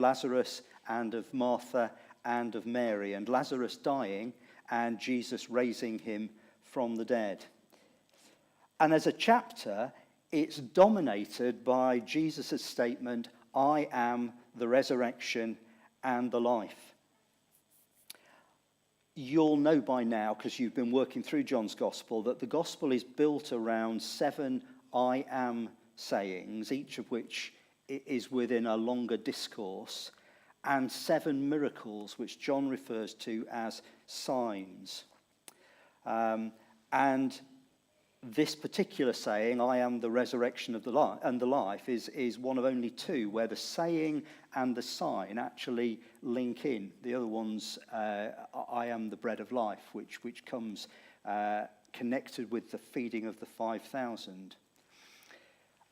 Lazarus and of Martha and of Mary, and Lazarus dying and Jesus raising him from the dead. And as a chapter, it's dominated by Jesus' statement, I am the resurrection and the life. You'll know by now, because you've been working through John's Gospel, that the Gospel is built around 7 I am sayings, each of which is within a longer discourse, and 7 miracles, which John refers to as signs. And this particular saying, I am the resurrection of the life, is one of only 2 where the saying and the sign actually link in. The other one's, I am the bread of life, which comes connected with the feeding of the 5,000.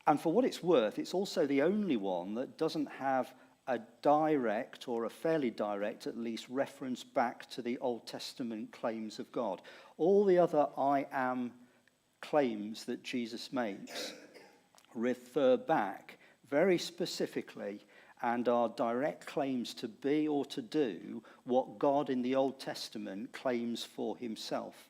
And for what it's worth, it's also the only one that doesn't have a direct, or a fairly direct at least, reference back to the Old Testament claims of God. All the other I am claims that Jesus makes refer back very specifically and are direct claims to be or to do what God in the Old Testament claims for himself.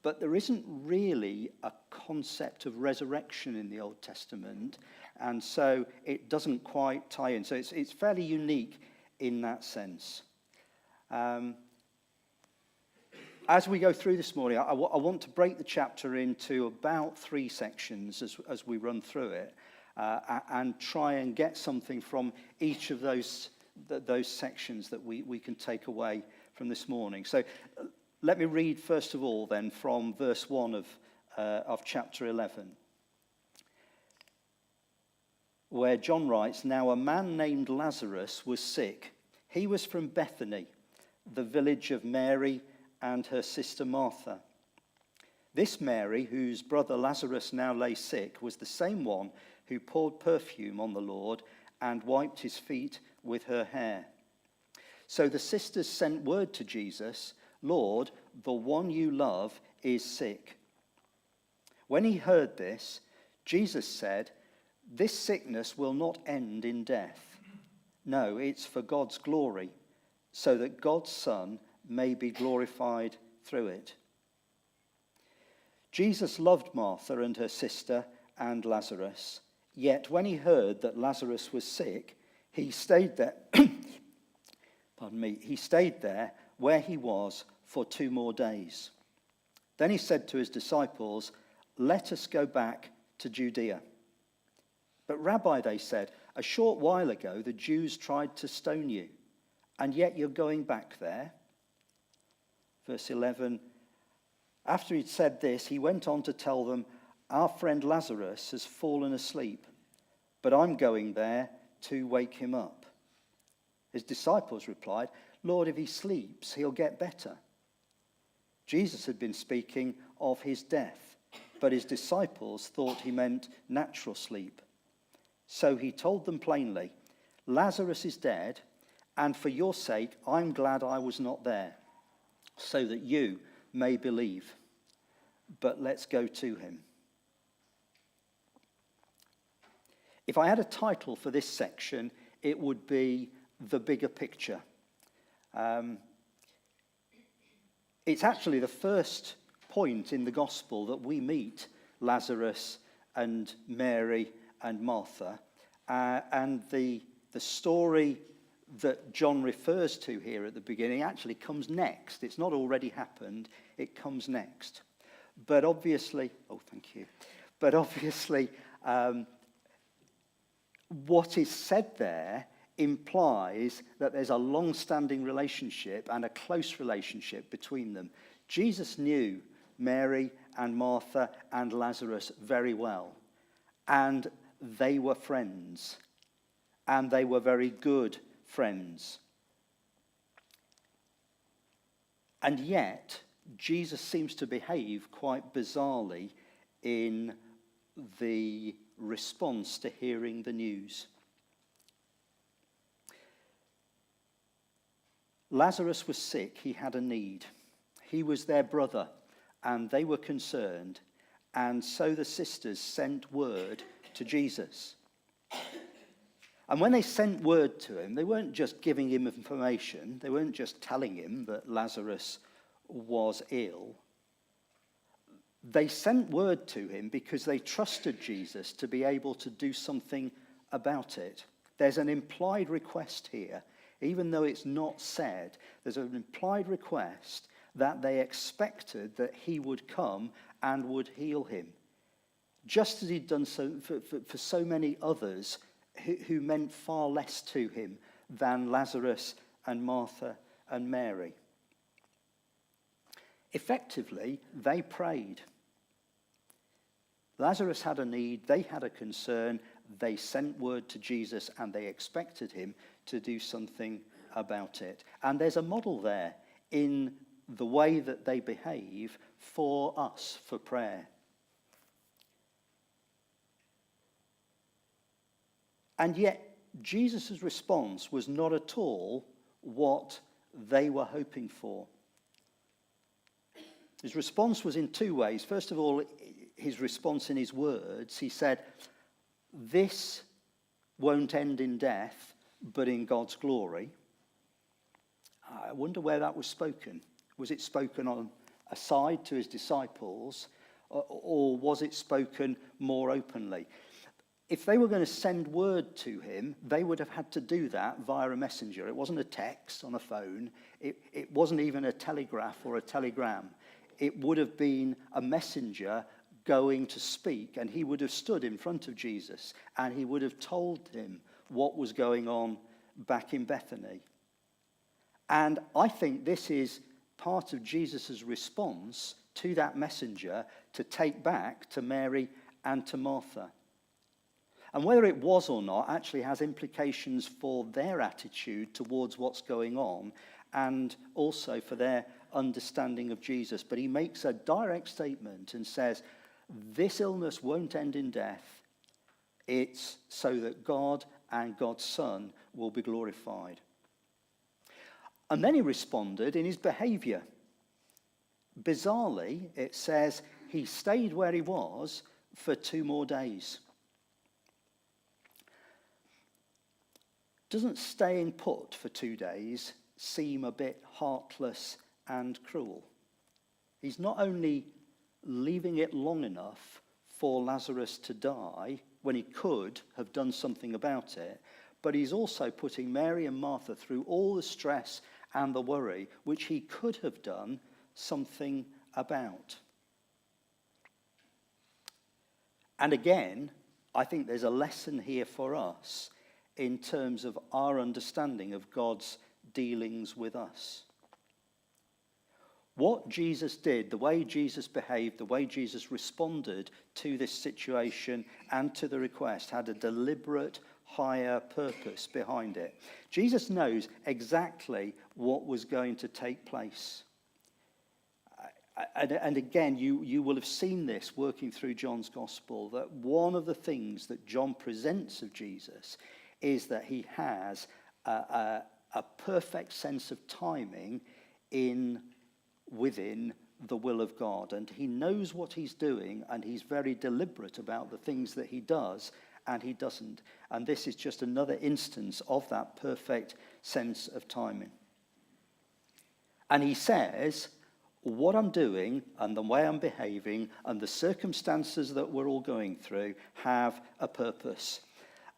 But there isn't really a concept of resurrection in the Old Testament, and so it doesn't quite tie in. So it's fairly unique in that sense. As we go through this morning, I want to break the chapter into about 3 sections as we run through it, and try and get something from each of those sections that we can take away from this morning. So let me read first of all then from verse 1 of chapter 11, where John writes, Now a man named Lazarus was sick. He was from Bethany, the village of Mary and her sister Martha. This Mary, whose brother Lazarus now lay sick, was the same one who poured perfume on the Lord and wiped his feet with her hair. So the sisters sent word to Jesus, Lord, the one you love is sick. When he heard this, Jesus said, This sickness will not end in death. No, it's for God's glory, so that God's Son may be glorified through it. Jesus loved Martha and her sister and Lazarus. Yet when he heard that Lazarus was sick, he stayed there. He stayed there where he was for 2 more days. Then he said to his disciples, Let us go back to Judea. But Rabbi, they said, a short while ago the Jews tried to stone you, and yet you're going back there. Verse 11, after he'd said this, he went on to tell them, Our friend Lazarus has fallen asleep, but I'm going there to wake him up. His disciples replied, Lord, if he sleeps, he'll get better. Jesus had been speaking of his death, but his disciples thought he meant natural sleep. So he told them plainly, Lazarus is dead, and for your sake, I'm glad I was not there, so that you may believe. But let's go to him. If I had a title for this section, it would be The Bigger Picture. It's actually the first point in the gospel that we meet Lazarus and Mary and Martha. And the story that John refers to here at the beginning actually comes next. It's not already happened, it comes next. But obviously, what is said there implies that there's a long-standing relationship and a close relationship between them. Jesus knew Mary and Martha and Lazarus very well, and they were friends, and they were very good friends. And yet, Jesus seems to behave quite bizarrely in the response to hearing the news. Lazarus was sick, he had a need. He was their brother, and they were concerned, and so the sisters sent word to Jesus. And when they sent word to him, they weren't just giving him information. They weren't just telling him that Lazarus was ill. They sent word to him because they trusted Jesus to be able to do something about it. There's an implied request here. Even though it's not said, there's an implied request that they expected that he would come and would heal him. Just as he'd done so for so many others who meant far less to him than Lazarus and Martha and Mary. Effectively, they prayed. Lazarus had a need, they had a concern, they sent word to Jesus and they expected him to do something about it. And there's a model there in the way that they behave for us, for prayer. And yet, Jesus' response was not at all what they were hoping for. His response was in two ways. First of all, his response in his words. He said, "This won't end in death, but in God's glory." I wonder where that was spoken. Was it spoken on aside to his disciples, or was it spoken more openly? If they were going to send word to him, they would have had to do that via a messenger. It wasn't a text on a phone. It wasn't even a telegraph or a telegram. It would have been a messenger going to speak, and he would have stood in front of Jesus, and he would have told him what was going on back in Bethany. And I think this is part of Jesus' response to that messenger to take back to Mary and to Martha. And whether it was or not actually has implications for their attitude towards what's going on and also for their understanding of Jesus. But he makes a direct statement and says, this illness won't end in death. It's so that God and God's Son will be glorified. And then he responded in his behavior. Bizarrely, it says he stayed where he was for 2 more days. Doesn't staying put for 2 days seem a bit heartless and cruel? He's not only leaving it long enough for Lazarus to die when he could have done something about it, but he's also putting Mary and Martha through all the stress and the worry which he could have done something about. And again, I think there's a lesson here for us in terms of our understanding of God's dealings with us. What Jesus did, the way Jesus behaved, the way Jesus responded to this situation and to the request had a deliberate, higher purpose behind it. Jesus knows exactly what was going to take place. And again, you will have seen this working through John's Gospel, that one of the things that John presents of Jesus is that he has a perfect sense of timing within the will of God. And he knows what he's doing, and he's very deliberate about the things that he does and he doesn't. And this is just another instance of that perfect sense of timing. And he says, what I'm doing and the way I'm behaving and the circumstances that we're all going through have a purpose.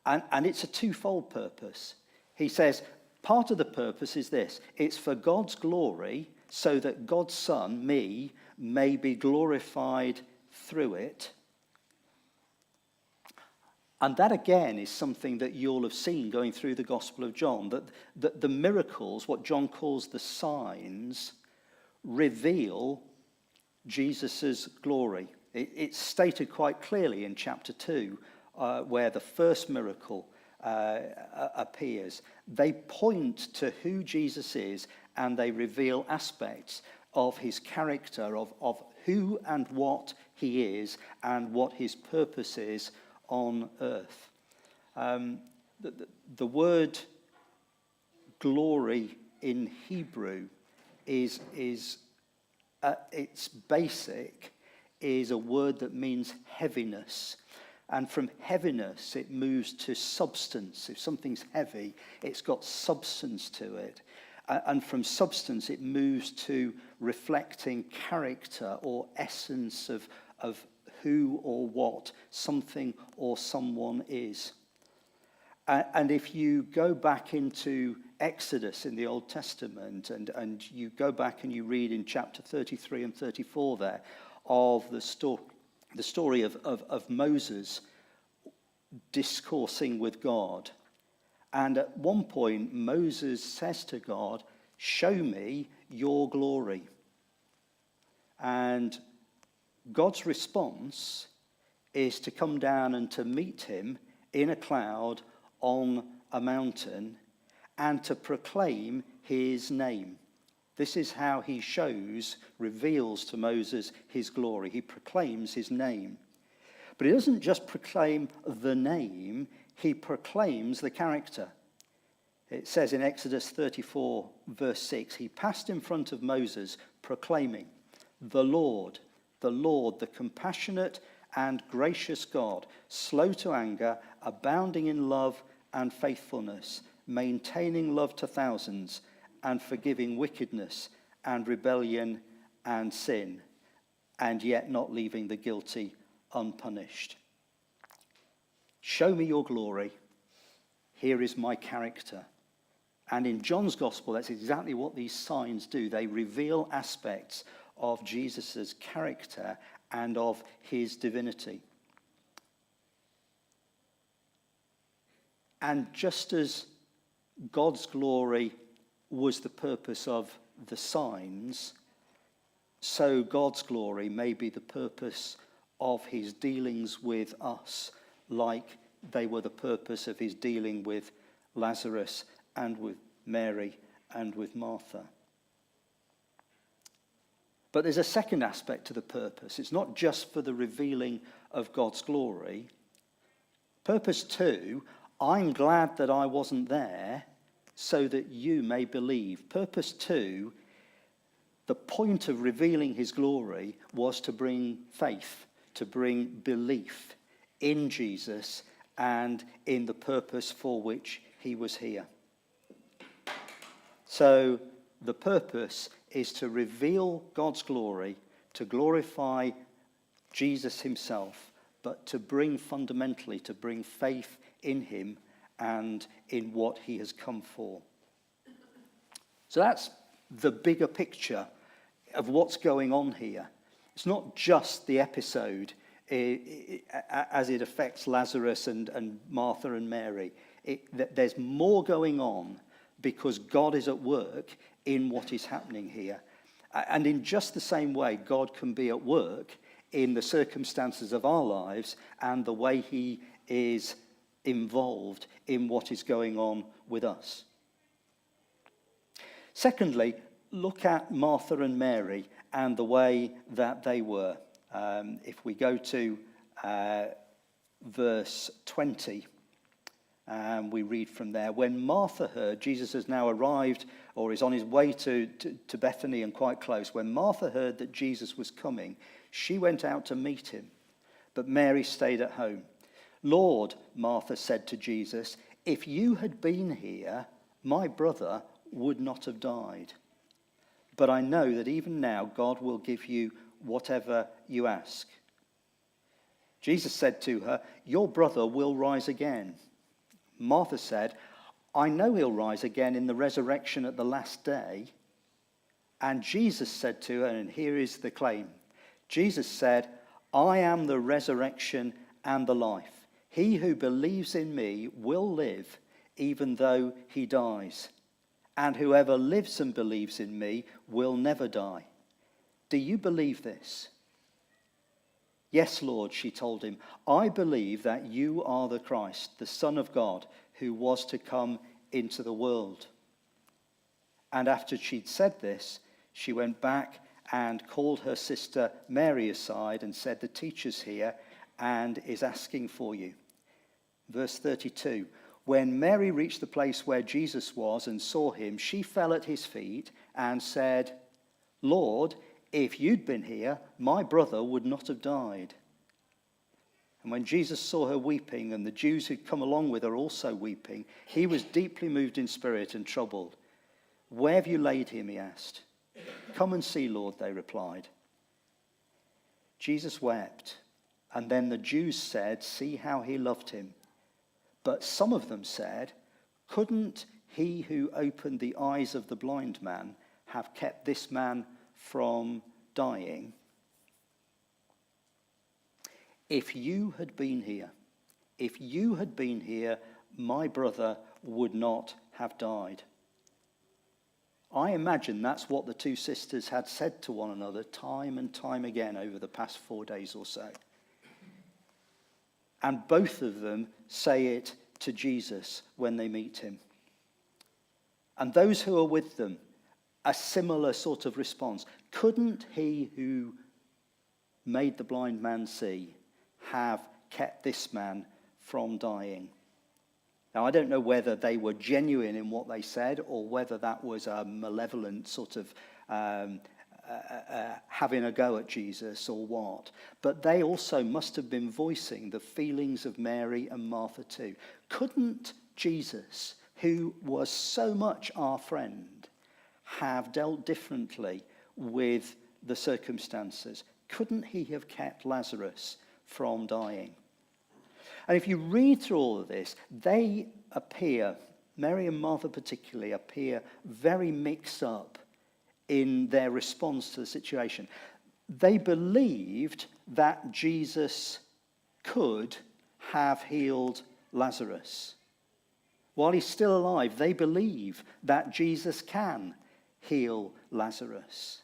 And it's a twofold purpose. He says, part of the purpose is this. It's for God's glory, so that God's Son, me, may be glorified through it. And that, again, is something that you'll have seen going through the Gospel of John, that the miracles, what John calls the signs, reveal Jesus' glory. It's stated quite clearly in chapter 2, where the first miracle appears. They point to who Jesus is, and they reveal aspects of his character, of who and what he is, and what his purpose is on earth. The word glory in Hebrew is its basic is a word that means heaviness. And from heaviness, it moves to substance. If something's heavy, it's got substance to it. And from substance, it moves to reflecting character or essence of who or what something or someone is. And if you go back into Exodus in the Old Testament, and you go back and you read in chapter 33 and 34 there of the story of Moses discoursing with God. And at one point, Moses says to God, "Show me your glory." And God's response is to come down and to meet him in a cloud on a mountain and to proclaim his name. This is how he reveals to Moses his glory. He proclaims his name. But he doesn't just proclaim the name, he proclaims the character. It says in Exodus 34, verse 6, he passed in front of Moses, proclaiming, the Lord, the compassionate and gracious God, slow to anger, abounding in love and faithfulness, maintaining love to thousands, and forgiving wickedness and rebellion and sin, and yet not leaving the guilty unpunished. Show me your glory. Here is my character. And in John's gospel, that's exactly what these signs do. They reveal aspects of Jesus' character and of his divinity. And just as God's glory was the purpose of the signs, so God's glory may be the purpose of his dealings with us, like they were the purpose of his dealing with Lazarus and with Mary and with Martha. But there's a second aspect to the purpose. It's not just for the revealing of God's glory. Purpose 2, I'm glad that I wasn't there so that you may believe. Purpose 2, the point of revealing his glory was to bring faith, to bring belief in Jesus and in the purpose for which he was here. So the purpose is to reveal God's glory, to glorify Jesus himself, but to bring faith in him and in what he has come for. So that's the bigger picture of what's going on here. It's not just the episode as it affects Lazarus and Martha and Mary. There's more going on because God is at work in what is happening here. And in just the same way, God can be at work in the circumstances of our lives and the way he is involved in what is going on with us. Secondly, look at Martha and Mary and the way that they were. If we go to verse 20, and we read from there, when Martha heard, Jesus has now arrived or is on his way to Bethany and quite close. When Martha heard that Jesus was coming, she went out to meet him, but Mary stayed at home. Lord, Martha said to Jesus, if you had been here, my brother would not have died. But I know that even now God will give you whatever you ask. Jesus said to her, your brother will rise again. Martha said, I know he'll rise again in the resurrection at the last day. And Jesus said to her, and here is the claim. Jesus said, I am the resurrection and the life. He who believes in me will live even though he dies. And whoever lives and believes in me will never die. Do you believe this? Yes, Lord, she told him. I believe that you are the Christ, the Son of God, who was to come into the world. And after she'd said this, she went back and called her sister Mary aside and said, the teacher's here and is asking for you. Verse 32, when Mary reached the place where Jesus was and saw him, she fell at his feet and said, Lord, if you'd been here, my brother would not have died. And And when Jesus saw her weeping, and the Jews who'd come along with her also weeping, he was deeply moved in spirit and troubled. "Where have you laid him?" he asked. "Come and see, Lord," they replied. Jesus wept, and then the Jews said, "See how he loved him." But some of them said, "Couldn't he who opened the eyes of the blind man have kept this man from dying?" If you had been here, my brother would not have died. I imagine that's what the two sisters had said to one another time and time again over the past 4 days or so. And both of them say it to Jesus when they meet him. And those who are with them, a similar sort of response. Couldn't he who made the blind man see have kept this man from dying? Now, I don't know whether they were genuine in what they said or whether that was a malevolent sort of having a go at Jesus or what. But they also must have been voicing the feelings of Mary and Martha too. Couldn't Jesus, who was so much our friend, have dealt differently with the circumstances? Couldn't he have kept Lazarus from dying? And if you read through all of this, they appear, Mary and Martha particularly, appear very mixed up in their response to the situation. They believed that Jesus could have healed Lazarus. While he's still alive, they believe that Jesus can heal Lazarus.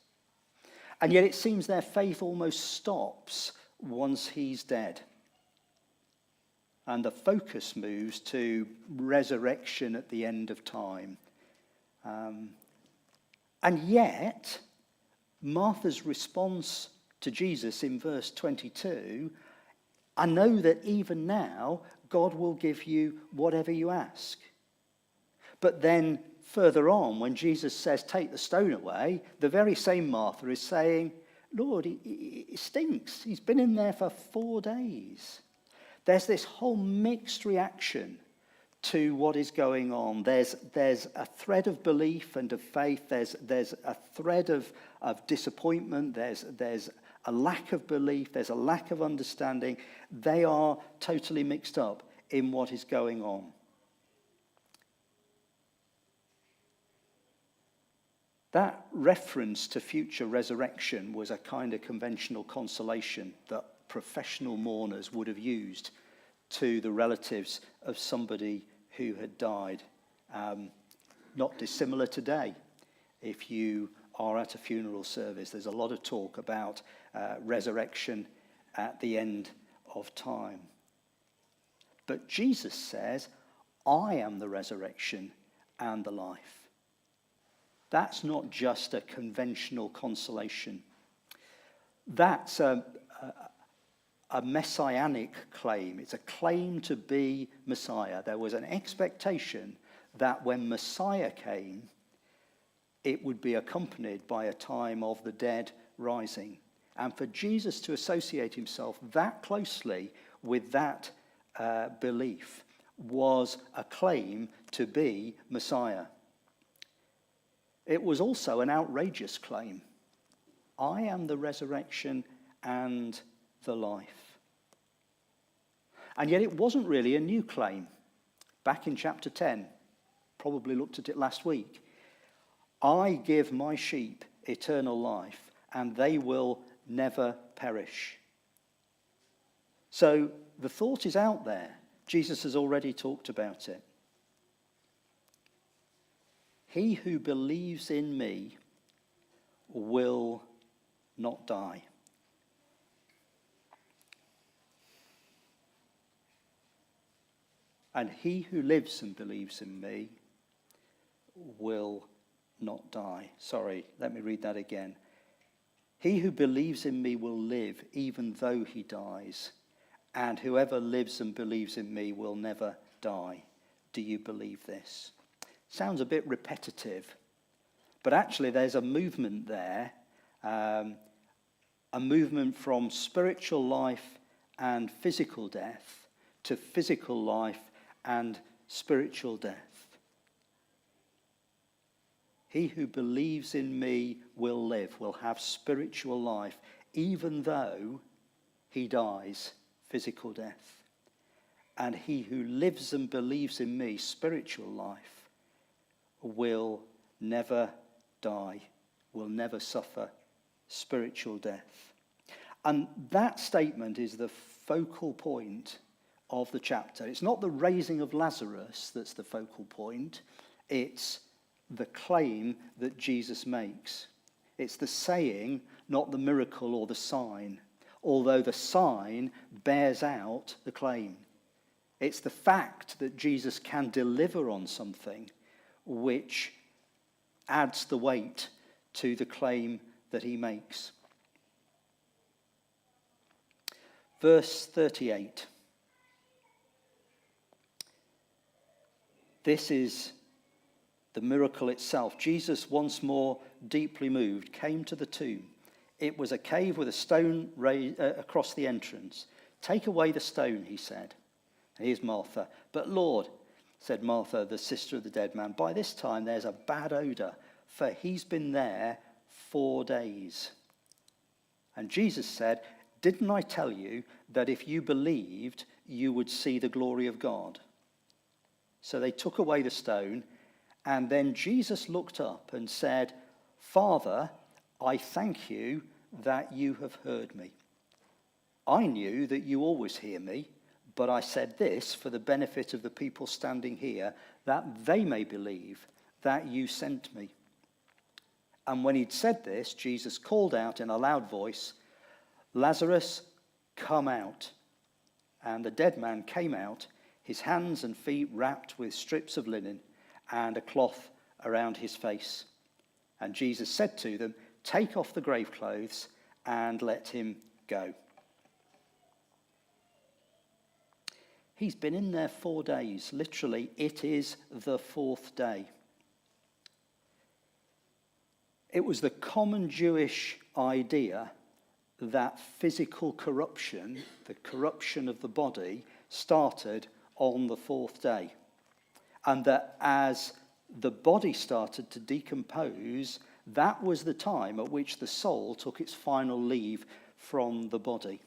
And yet it seems their faith almost stops once he's dead. And the focus moves to resurrection at the end of time. And yet, Martha's response to Jesus in verse 22, "I know that even now God will give you whatever you ask." But then further on, when Jesus says, "Take the stone away," the very same Martha is saying, "Lord, it stinks. He's been in there for 4 days." There's this whole mixed reaction to what is going on. There's a thread of belief and of faith. There's a thread of disappointment. There's a lack of belief. There's a lack of understanding. They are totally mixed up in what is going on. That reference to future resurrection was a kind of conventional consolation that professional mourners would have used to the relatives of somebody who had died. Not dissimilar today. If you are at a funeral service, there's a lot of talk about resurrection at the end of time. But Jesus says, "I am the resurrection and the life." That's not just a conventional consolation. That's a messianic claim. It's a claim to be Messiah. There was an expectation that when Messiah came, it would be accompanied by a time of the dead rising. And for Jesus to associate himself that closely with that belief was a claim to be Messiah. It was also an outrageous claim. "I am the resurrection and the life." And yet it wasn't really a new claim. Back in chapter 10, probably looked at it last week. "I give my sheep eternal life, and they will never perish." So the thought is out there. Jesus has already talked about it. "He who believes in me will not die." "And he who lives and believes in me will not die." Sorry, let me read that again. "He who believes in me will live even though he dies. And whoever lives and believes in me will never die. Do you believe this?" Sounds a bit repetitive. But actually there's a movement there. A movement from spiritual life and physical death to physical life and spiritual death. He who believes in me will live, will have spiritual life, even though he dies physical death. And he who lives and believes in me, spiritual life, will never die, will never suffer spiritual death. And that statement is the focal point of the chapter. It's not the raising of Lazarus that's the focal point. It's the claim that Jesus makes. It's the saying, not the miracle or the sign, although the sign bears out the claim. It's the fact that Jesus can deliver on something which adds the weight to the claim that he makes. Verse 38. This is the miracle itself. Jesus, once more deeply moved, came to the tomb. It was a cave with a stone across the entrance. "Take away the stone," he said. Here's Martha. "But Lord," said Martha, the sister of the dead man, "by this time there's a bad odor, for he's been there 4 days." And Jesus said, "Didn't I tell you that if you believed, you would see the glory of God?" So they took away the stone, and then Jesus looked up and said, "Father, I thank you that you have heard me. I knew that you always hear me, but I said this for the benefit of the people standing here, that they may believe that you sent me." And when he'd said this, Jesus called out in a loud voice, "Lazarus, come out." And the dead man came out, his hands and feet wrapped with strips of linen and a cloth around his face. And Jesus said to them, "Take off the grave clothes and let him go." He's been in there 4 days. Literally, it is the 4th day. It was the common Jewish idea that physical corruption, the corruption of the body, started on the 4th day. And that as the body started to decompose, that was the time at which the soul took its final leave from the body.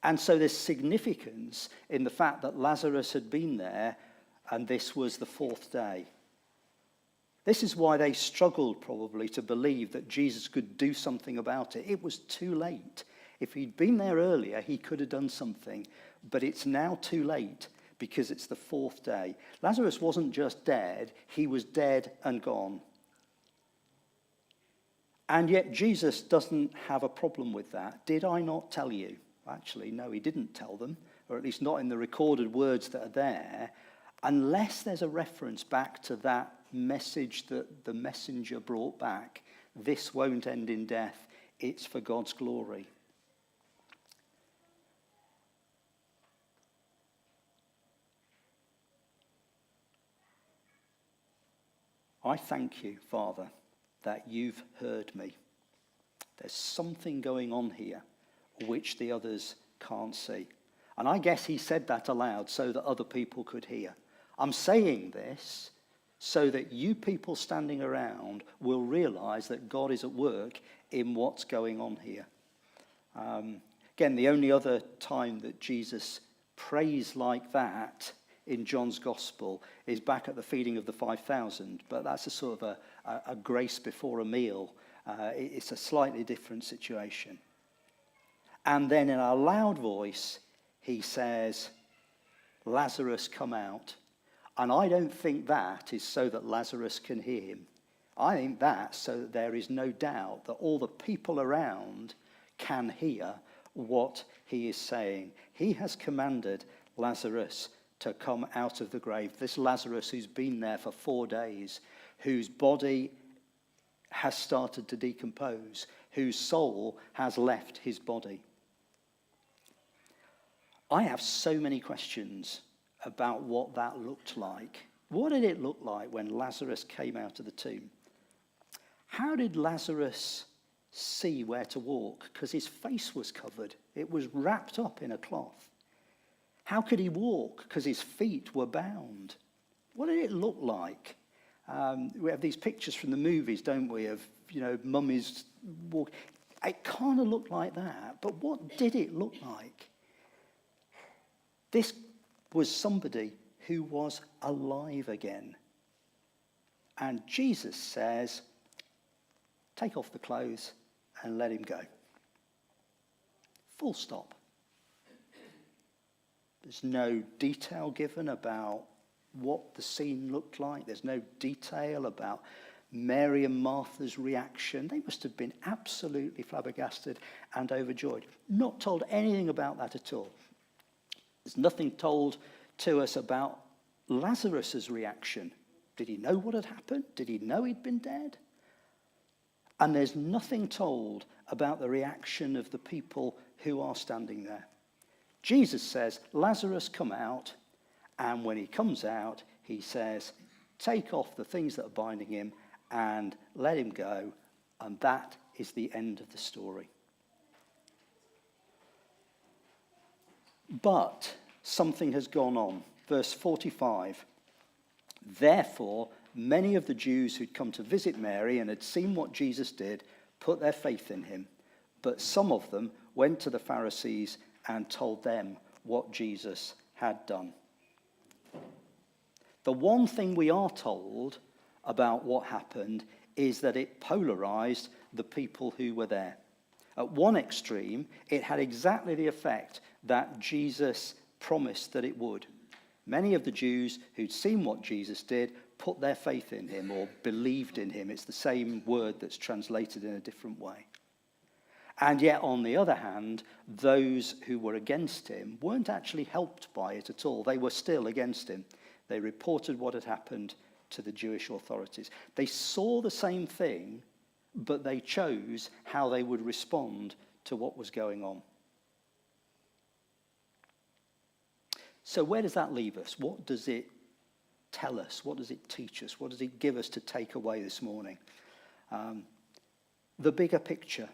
And so there's significance in the fact that Lazarus had been there and this was the 4th day. This is why they struggled probably to believe that Jesus could do something about it. It was too late. If he'd been there earlier, he could have done something. But it's now too late because it's the 4th day. Lazarus wasn't just dead, he was dead and gone. And yet Jesus doesn't have a problem with that. Did I not tell you? Actually, no, he didn't tell them, or at least not in the recorded words that are there, unless there's a reference back to that message that the messenger brought back. This won't end in death, it's for God's glory. I thank you, Father, that you've heard me. There's something going on here which the others can't see. And I guess he said that aloud so that other people could hear. I'm saying this so that you people standing around will realize that God is at work in what's going on here. Again, the only other time that Jesus prays like that in John's Gospel is back at the feeding of the 5,000, but that's a sort of a grace before a meal. It's a slightly different situation. And then in a loud voice, he says, "Lazarus, come out." And I don't think that is so that Lazarus can hear him. I think that's so that there is no doubt that all the people around can hear what he is saying. He has commanded Lazarus to come out of the grave. This Lazarus who's been there for 4 days, whose body has started to decompose, whose soul has left his body. I have so many questions about what that looked like. What did it look like when Lazarus came out of the tomb? How did Lazarus see where to walk because his face was covered. It was wrapped up in a cloth. How could he walk? Because his feet were bound. What did it look like? We have these pictures from the movies, don't we, of, mummies walking. It kind of looked like that, but what did it look like? This was somebody who was alive again. And Jesus says, take off the clothes and let him go. Full stop. There's no detail given about what the scene looked like. There's no detail about Mary and Martha's reaction. They must have been absolutely flabbergasted and overjoyed. Not told anything about that at all. There's nothing told to us about Lazarus's reaction. Did he know what had happened? Did he know he'd been dead? And there's nothing told about the reaction of the people who are standing there. Jesus says, Lazarus, come out. And when he comes out, he says, take off the things that are binding him and let him go. And that is the end of the story. But something has gone on. Verse 45. Therefore, many of the Jews who'd come to visit Mary and had seen what Jesus did put their faith in him. But some of them went to the Pharisees and told them what Jesus had done. The one thing we are told about what happened is that it polarized the people who were there. At one extreme, it had exactly the effect that Jesus promised that it would. Many of the Jews who'd seen what Jesus did put their faith in him or believed in him. It's the same word that's translated in a different way. And yet, on the other hand, those who were against him weren't actually helped by it at all. They were still against him. They reported what had happened to the Jewish authorities. They saw the same thing, but they chose how they would respond to what was going on. So where does that leave us? What does it tell us? What does it teach us? What does it give us to take away this morning? The bigger picture.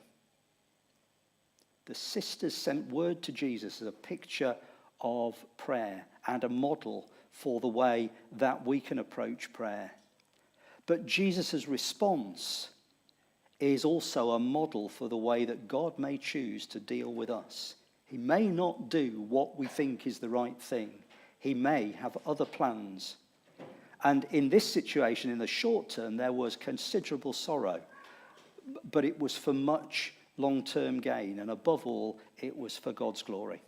The sisters sent word to Jesus as a picture of prayer and a model for the way that we can approach prayer. But Jesus' response is also a model for the way that God may choose to deal with us. He may not do what we think is the right thing. He may have other plans. And in this situation, in the short term, there was considerable sorrow. But it was for much long-term gain. And above all, it was for God's glory.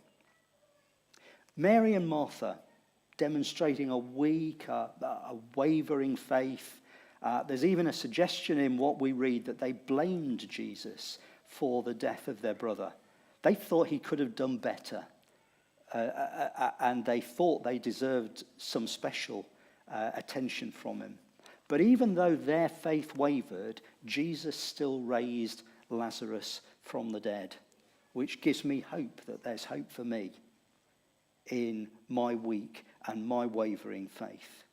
Mary and Martha demonstrating a weak, a wavering faith. There's even a suggestion in what we read that they blamed Jesus for the death of their brother. They thought he could have done better. And they thought they deserved some special attention from him. But even though their faith wavered, Jesus still raised Lazarus from the dead, which gives me hope that there's hope for me in my weak and my wavering faith.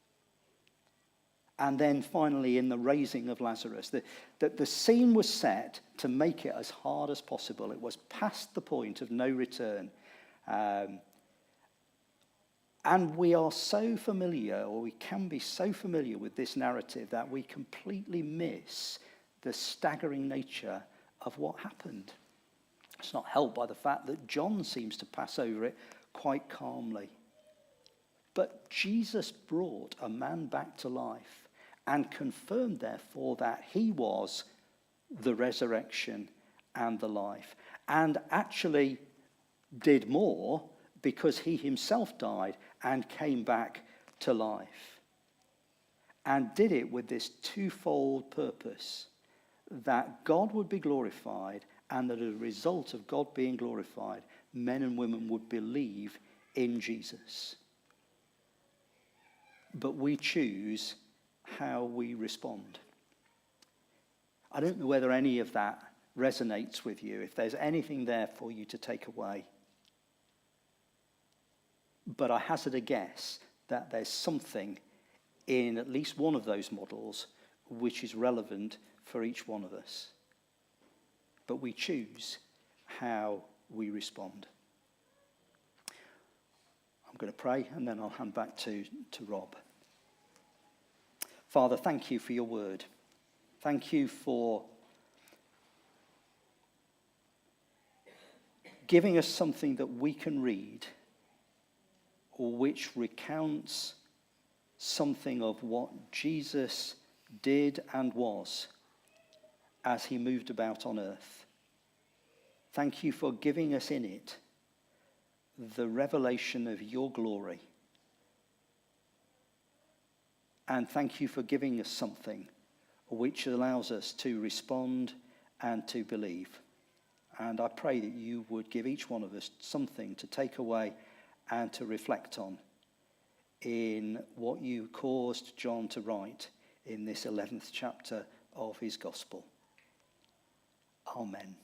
And then finally, in the raising of Lazarus, the scene was set to make it as hard as possible. It was past the point of no return. And we are so familiar, or we can be so familiar with this narrative, that we completely miss the staggering nature of what happened. It's not helped by the fact that John seems to pass over it quite calmly. But Jesus brought a man back to life and confirmed, therefore, that he was the resurrection and the life. And actually did more, because he himself died and came back to life. And did it with this twofold purpose, that God would be glorified, and that as a result of God being glorified, men and women would believe in Jesus. But we choose how we respond. I don't know whether any of that resonates with you, if there's anything there for you to take away. But I hazard a guess that there's something in at least one of those models which is relevant for each one of us. but we choose how we respond. I'm going to pray and then I'll hand back to Rob. Father, thank you for your word. Thank you for giving us something that we can read, or which recounts something of what Jesus did and was as he moved about on earth. Thank you for giving us in it the revelation of your glory. And thank you for giving us something which allows us to respond and to believe. And I pray that you would give each one of us something to take away and to reflect on in what you caused John to write in this 11th chapter of his gospel. Amen.